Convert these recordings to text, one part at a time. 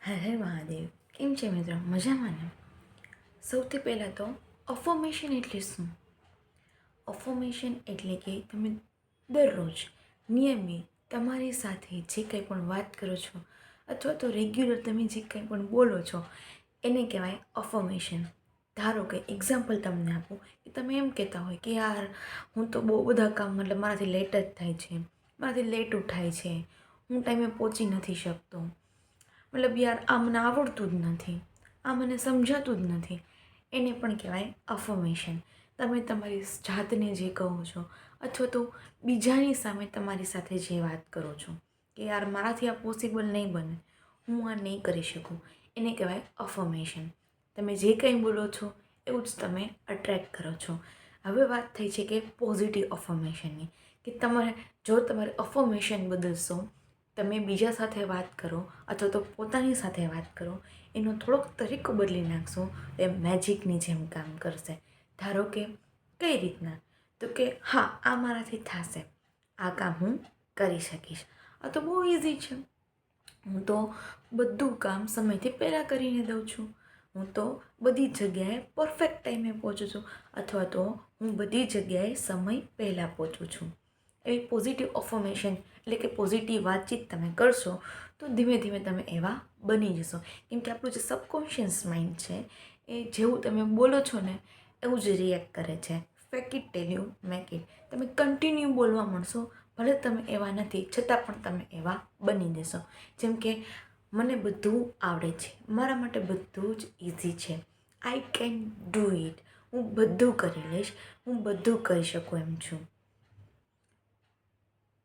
હર હર મહાદેવ. કેમ છે મિત્રો? મજામાં ને? સૌથી પહેલાં તો અફર્મેશન એટલે શું? અફર્મેશન એટલે કે તમે દરરોજ નિયમિત તમારી સાથે જે કંઈ પણ વાત કરો છો અથવા તો રેગ્યુલર તમે જે કંઈ પણ બોલો છો એને કહેવાય અફર્મેશન. ધારો કે એક્ઝામ્પલ તમને આપું કે તમે એમ કહેતા હોય કે યાર હું તો બહુ બધા કામ મતલબ મારાથી લેટ જ થાય છે, મારાથી લેટ ઉઠાય છે, હું ટાઈમે પહોંચી નથી શકતો, મતલબ યાર આ મને આવડતું જ નથી, આ મને સમજાતું જ નથી, એને પણ કહેવાય અફર્મેશન. તમે તમારી જાતને જે કહો છો અથવા તો બીજાની સામે તમારી સાથે જે વાત કરો છો કે યાર મારાથી આ પોસિબલ નહીં બને, હું આ નહીં કરી શકું, એને કહેવાય અફર્મેશન. તમે જે કંઈ બોલો છો એવું જ તમે અટ્રેક્ટ કરો છો. હવે વાત થઈ છે કે પોઝિટિવ અફર્મેશનની, કે તમારે જો તમારે અફર્મેશન બદલશો, તમે બીજા સાથે વાત કરો અથવા તો પોતાની સાથે વાત કરો, એનો થોડોક તરીકો બદલી નાખશો એ મેજિકની જેમ કામ કરશે. ધારો કે કઈ રીતના? તો કે હા, આ મારાથી થશે, આ કામ હું કરી શકીશ. આ તો બહુ ઇઝી છે, હું તો બધું કામ સમયથી પહેલાં કરીને દઉં છું, હું તો બધી જગ્યાએ પરફેક્ટ ટાઈમે પહોંચું છું, અથવા તો હું બધી જગ્યાએ સમય પહેલાં પહોંચું છું. એવી પોઝિટિવ અફર્મેશન એટલે કે પોઝિટિવ વાતચીત તમે કરશો તો ધીમે ધીમે તમે એવા બની જશો. કેમ કે આપણું જે સબકોન્શિયસ માઇન્ડ છે એ જેવું તમે બોલો છો ને એવું જ રિએક્ટ કરે છે. Fake it tell you make it. તમે કન્ટિન્યુ બોલવા મળશો, ભલે તમે એવા નથી છતાં પણ તમે એવા બની જશો. જેમ કે મને બધું આવડે છે, મારા માટે બધું જ ઇઝી છે, આઈ કેન ડૂ ઇટ, હું બધું કરી લઈશ, હું બધું કરી શકું એમ છું.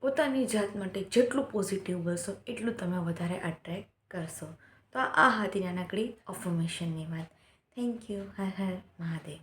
પોતાની જાત માટે જેટલું પોઝિટિવ બોલશો એટલું તમે વધારે અટ્રેક્ટ કરશો. તો આ હતી નાનકડી અફર્મેશનની વાત. Thank you. હર હર મહાદેવ.